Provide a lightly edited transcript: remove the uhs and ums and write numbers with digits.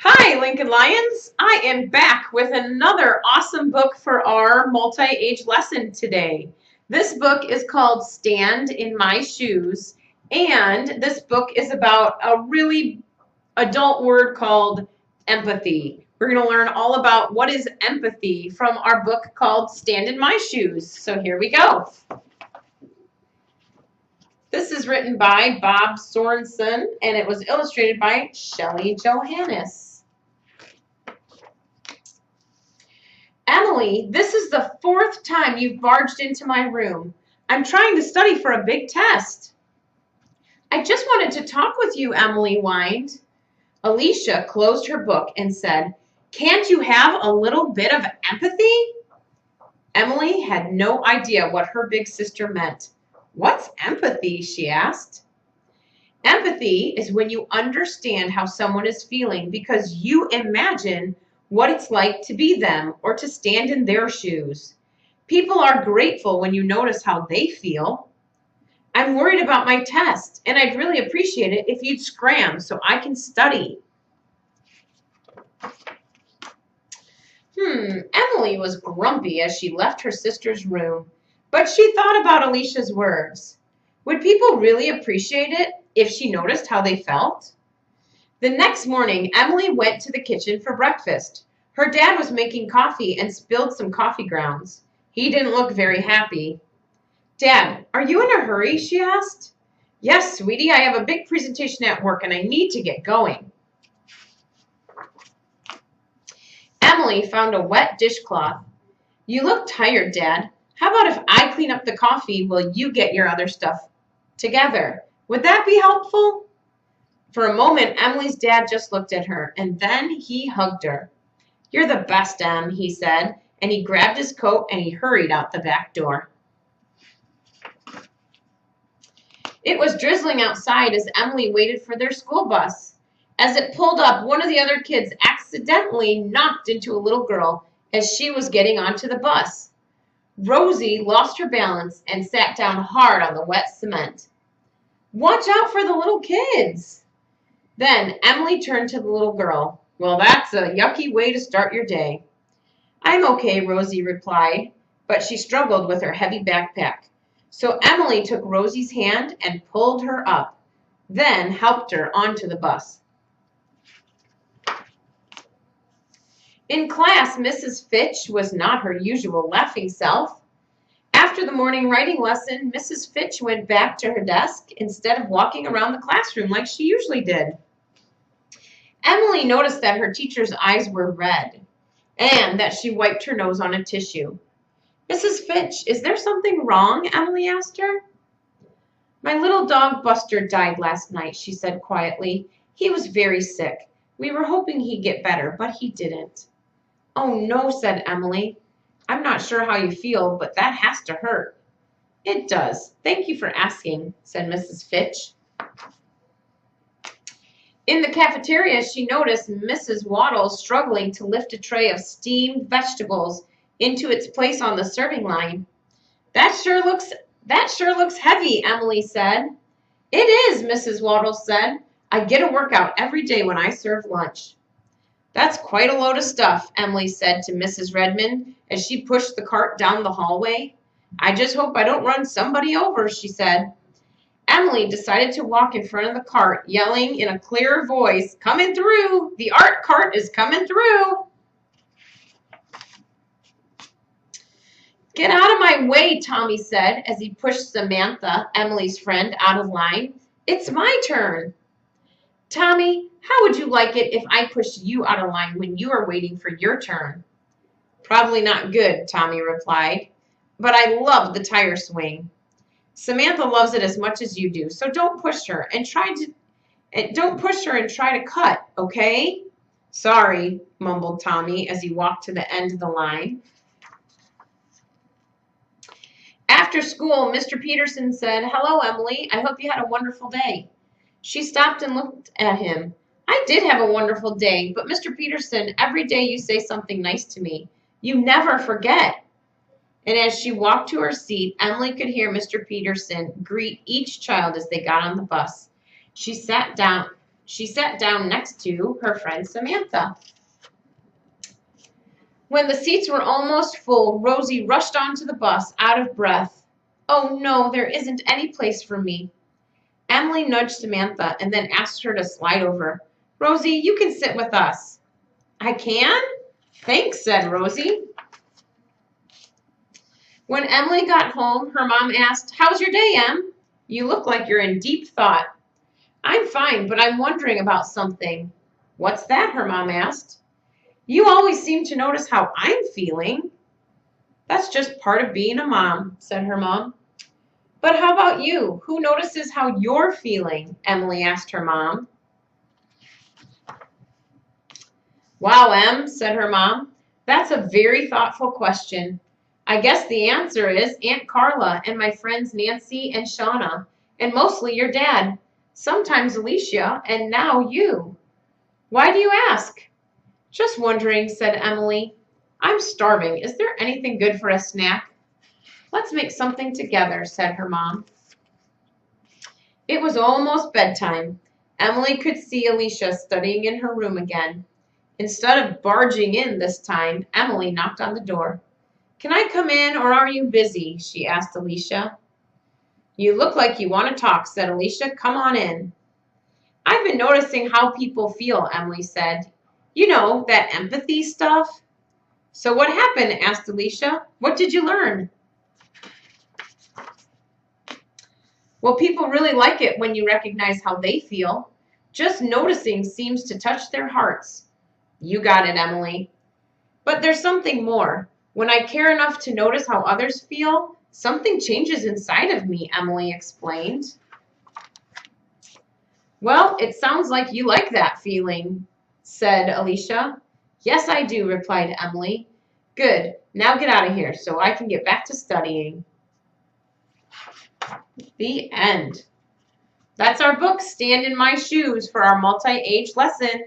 Hi, Lincoln Lions. I am back with another awesome book for our multi-age lesson today. This book is called Stand in My Shoes, and this book is about a really adult word called empathy. We're going to learn all about what is empathy from our book called Stand in My Shoes. So here we go. This is written by Bob Sorensen, and it was illustrated by Shelley Johannes. Emily, this is the fourth time you've barged into my room. I'm trying to study for a big test. I just wanted to talk with you, Emily whined. Alicia closed her book and said, "Can't you have a little bit of empathy?" Emily had no idea what her big sister meant. "What's empathy?" she asked. Empathy is when you understand how someone is feeling because you imagine what it's like to be them or to stand in their shoes. People are grateful when you notice how they feel. I'm worried about my test, and I'd really appreciate it if you'd scram so I can study. Emily was grumpy as she left her sister's room, but she thought about Alicia's words. Would people really appreciate it if she noticed how they felt? The next morning, Emily went to the kitchen for breakfast. Her dad was making coffee and spilled some coffee grounds. He didn't look very happy. "Dad, are you in a hurry?" she asked. "Yes, sweetie, I have a big presentation at work and I need to get going." Emily found a wet dishcloth. "You look tired, Dad. How about if I clean up the coffee while you get your other stuff together? Would that be helpful?" For a moment, Emily's dad just looked at her, and then he hugged her. "You're the best, Em," he said, and he grabbed his coat and he hurried out the back door. It was drizzling outside as Emily waited for their school bus. As it pulled up, one of the other kids accidentally knocked into a little girl as she was getting onto the bus. Rosie lost her balance and sat down hard on the wet cement. "Watch out for the little kids." Then Emily turned to the little girl. "Well, that's a yucky way to start your day." "I'm okay," Rosie replied, but she struggled with her heavy backpack. So Emily took Rosie's hand and pulled her up, then helped her onto the bus. In class, Mrs. Fitch was not her usual laughing self. After the morning writing lesson, Mrs. Fitch went back to her desk instead of walking around the classroom like she usually did. Emily noticed that her teacher's eyes were red and that she wiped her nose on a tissue. "Mrs. Fitch, is there something wrong?" Emily asked her. "My little dog Buster died last night," she said quietly. "He was very sick. We were hoping he'd get better, but he didn't." "Oh, no," said Emily. "I'm not sure how you feel, but that has to hurt." "It does. Thank you for asking," said Mrs. Fitch. In the cafeteria, she noticed Mrs. Waddle struggling to lift a tray of steamed vegetables into its place on the serving line. That sure looks heavy," Emily said. "It is," Mrs. Waddle said. "I get a workout every day when I serve lunch." "That's quite a load of stuff," Emily said to Mrs. Redmond as she pushed the cart down the hallway. "I just hope I don't run somebody over," she said. Emily decided to walk in front of the cart, yelling in a clear voice, "Coming through! The art cart is coming through!" "Get out of my way," Tommy said as he pushed Samantha, Emily's friend, out of line. "It's my turn." "Tommy, how would you like it if I pushed you out of line when you are waiting for your turn?" "Probably not good," Tommy replied, "but I love the tire swing. Samantha loves it as much as you do, so don't push her and try to cut, okay?" "Sorry," mumbled Tommy as he walked to the end of the line. After school, Mr. Peterson said, "Hello, Emily. I hope you had a wonderful day." She stopped and looked at him. "I did have a wonderful day, but Mr. Peterson, every day you say something nice to me. You never forget." And as she walked to her seat, Emily could hear Mr. Peterson greet each child as they got on the bus. She sat down. She sat down next to her friend Samantha. When the seats were almost full, Rosie rushed onto the bus, out of breath. Oh no, there isn't any place for me. Emily nudged Samantha and then asked her to slide over. Rosie, you can sit with us. I can? Thanks, said Rosie. When Emily got home, her mom asked, How's your day, Em? You look like you're in deep thought. I'm fine, but I'm wondering about something. What's that? Her mom asked. You always seem to notice how I'm feeling. That's just part of being a mom, said her mom. But how about you? Who notices how you're feeling? Emily asked her mom. Wow, Em, said her mom. That's a very thoughtful question. I guess the answer is Aunt Carla and my friends Nancy and Shauna, and mostly your dad. Sometimes Alicia, and now you. Why do you ask? Just wondering, said Emily. I'm starving. Is there anything good for a snack? Let's make something together, said her mom. It was almost bedtime. Emily could see Alicia studying in her room again. Instead of barging in this time, Emily knocked on the door. Can I come in, or are you busy? She asked Alicia. You look like you want to talk, said Alicia. Come on in. I've been noticing how people feel, Emily said. You know, that empathy stuff. So what happened? Asked Alicia. What did you learn? Well, people really like it when you recognize how they feel. Just noticing seems to touch their hearts. You got it, Emily. But there's something more. When I care enough to notice how others feel, something changes inside of me, Emily explained. Well, it sounds like you like that feeling, said Alicia. Yes, I do, replied Emily. Good. Now get out of here so I can get back to studying. The end. That's our book, Stand in My Shoes, for our multi-age lesson.